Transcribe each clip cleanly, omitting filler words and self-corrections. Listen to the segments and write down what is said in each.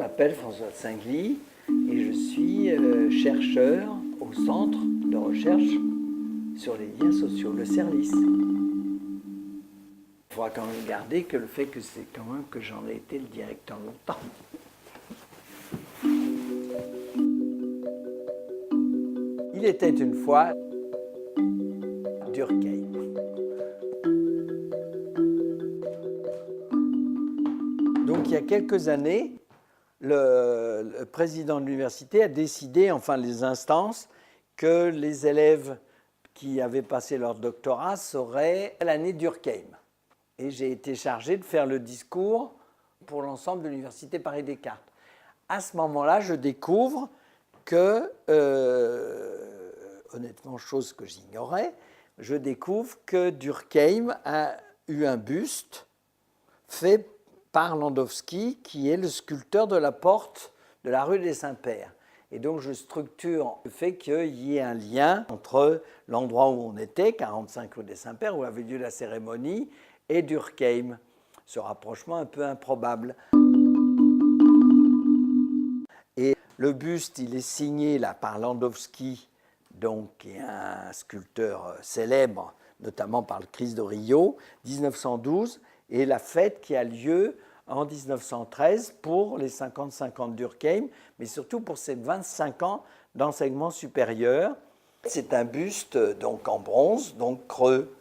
m'appelle François Singly et je suis chercheur au Centre de recherche sur les liens sociaux, le CERLIS. Il faudra quand même garder que le fait que c'est quand même que j'en ai été le directeur longtemps. Il était une fois Durkheim. Donc il y a quelques années, le président de l'université a décidé, enfin les instances, que les élèves qui avaient passé leur doctorat seraient à l'année Durkheim. Et j'ai été chargé de faire le discours pour l'ensemble de l'université Paris-Descartes. À ce moment-là, je découvre que, honnêtement, chose que j'ignorais, je découvre que Durkheim a eu un buste fait par Landowski, qui est le sculpteur de la porte de la rue des Saints-Pères. Et donc je structure le fait qu'il y ait un lien entre l'endroit où on était, 45 rue des Saints-Pères, où avait lieu la cérémonie, et Durkheim. Ce rapprochement un peu improbable. Et le buste, il est signé là, par Landowski, donc, qui est un sculpteur célèbre, notamment par le Christ de Rio, 1912, et la fête qui a lieu en 1913 pour les 55 ans de Durkheim, mais surtout pour ses 25 ans d'enseignement supérieur. C'est un buste donc en bronze, donc creux.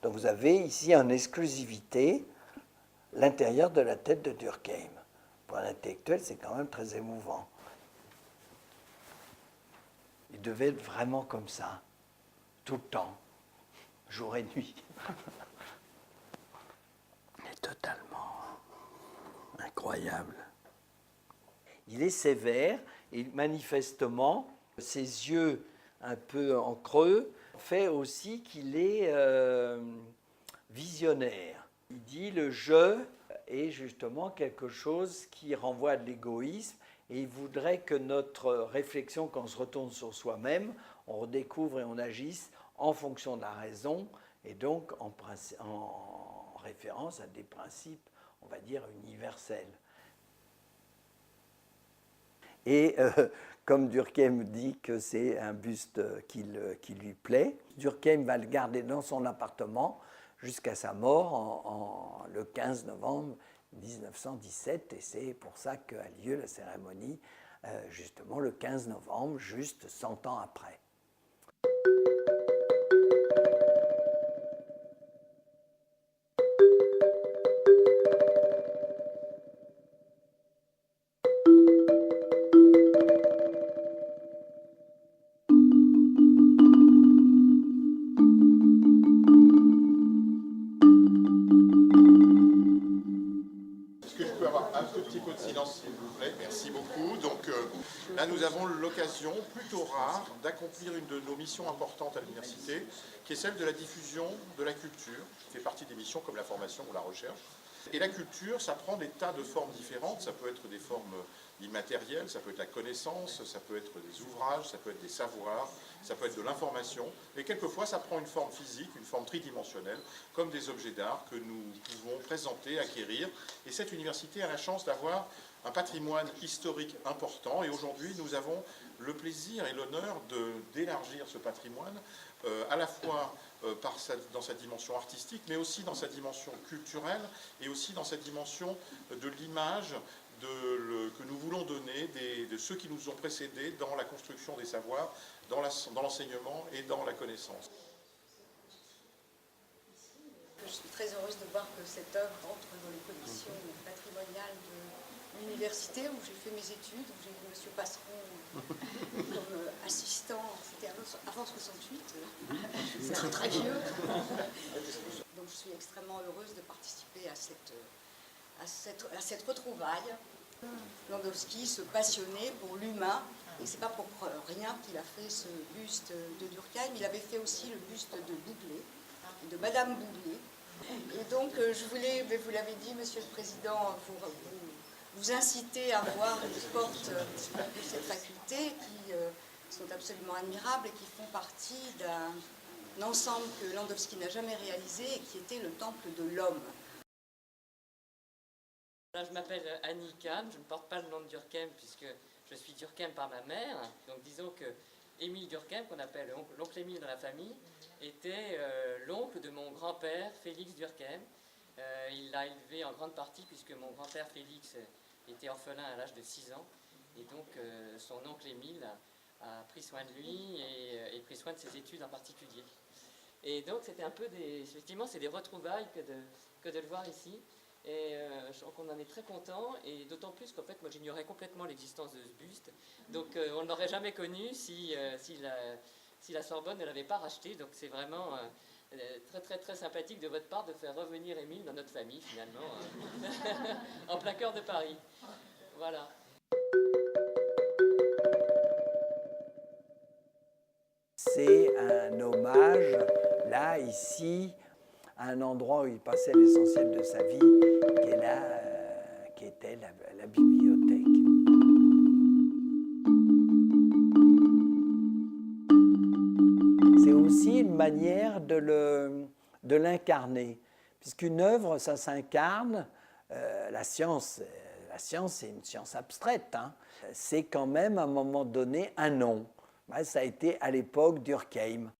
Donc vous avez ici en exclusivité l'intérieur de la tête de Durkheim. Pour un intellectuel, c'est quand même très émouvant. Il devait être vraiment comme ça, tout le temps, jour et nuit. Il est totalement incroyable. Il est sévère et manifestement, ses yeux un peu en creux fait aussi qu'il est visionnaire. Il dit le je est justement quelque chose qui renvoie à de l'égoïsme et il voudrait que notre réflexion, quand on se retourne sur soi-même, on redécouvre et on agisse en fonction de la raison et donc en référence à des principes, on va dire, universels. Et comme Durkheim dit que c'est un buste qui lui plaît, Durkheim va le garder dans son appartement jusqu'à sa mort le 15 novembre 1917. Et c'est pour ça qu'a lieu la cérémonie justement le 15 novembre, juste 100 ans après. Un tout petit peu de silence, s'il vous plaît. Merci beaucoup. Donc là, nous avons l'occasion, plutôt rare, d'accomplir une de nos missions importantes à l'université, qui est celle de la diffusion de la culture, qui fait partie des missions comme la formation ou la recherche. Et la culture, ça prend des tas de formes différentes. Ça peut être des formes immatérielles, ça peut être la connaissance, ça peut être des ouvrages, ça peut être des savoirs, ça peut être de l'information. Et quelquefois, ça prend une forme physique, une forme tridimensionnelle, comme des objets d'art que nous pouvons présenter, acquérir. Et cette université a la chance d'avoir un patrimoine historique important. Et aujourd'hui, nous avons le plaisir et l'honneur d'élargir ce patrimoine, à la fois dans sa dimension artistique, mais aussi dans sa dimension culturelle et aussi dans sa dimension de l'image que nous voulons donner de ceux qui nous ont précédés dans la construction des savoirs, dans l'enseignement et dans la connaissance. Je suis très heureuse de voir que cette œuvre entre dans les collections patrimoniales de l'université où j'ai fait mes études, où j'ai eu M. Passeron comme assistant, c'était avant 68, c'est très vieux. Donc je suis extrêmement heureuse de participer à cette retrouvaille. Landowski se passionnait pour l'humain, et c'est pas pour rien qu'il a fait ce buste de Durkheim. Il avait fait aussi le buste de Boublé, de Madame Boublé. Et donc je voulais, mais vous l'avez dit, Monsieur le Président, vous inciter à voir les portes de cette faculté qui sont absolument admirables et qui font partie d'un ensemble que Landowski n'a jamais réalisé et qui était le temple de l'homme. Là, je m'appelle Annie Kahn, je ne porte pas le nom de Durkheim puisque je suis Durkheim par ma mère. Donc disons que Émile Durkheim, qu'on appelle l'oncle Émile dans la famille, était l'oncle de mon grand-père Félix Durkheim. Il l'a élevé en grande partie puisque mon grand-père Félix était orphelin à l'âge de 6 ans. Et donc son oncle Émile a pris soin de lui et pris soin de ses études en particulier. Et donc c'était un peu effectivement c'est des retrouvailles que de le voir ici. Et donc on en est très content, et d'autant plus qu'en fait moi j'ignorais complètement l'existence de ce buste, donc on ne l'aurait jamais connu si la Sorbonne ne l'avait pas racheté. Donc c'est vraiment très très très sympathique de votre part de faire revenir Émile dans notre famille finalement, en plein cœur de Paris. Voilà. C'est un hommage, là, ici, à un endroit où il passait l'essentiel de sa vie, qui était la bibliothèque. C'est aussi une manière de l'incarner, puisqu'une œuvre, ça s'incarne. La science, c'est une science abstraite, hein. C'est quand même, à un moment donné, un nom. Ça a été à l'époque Durkheim.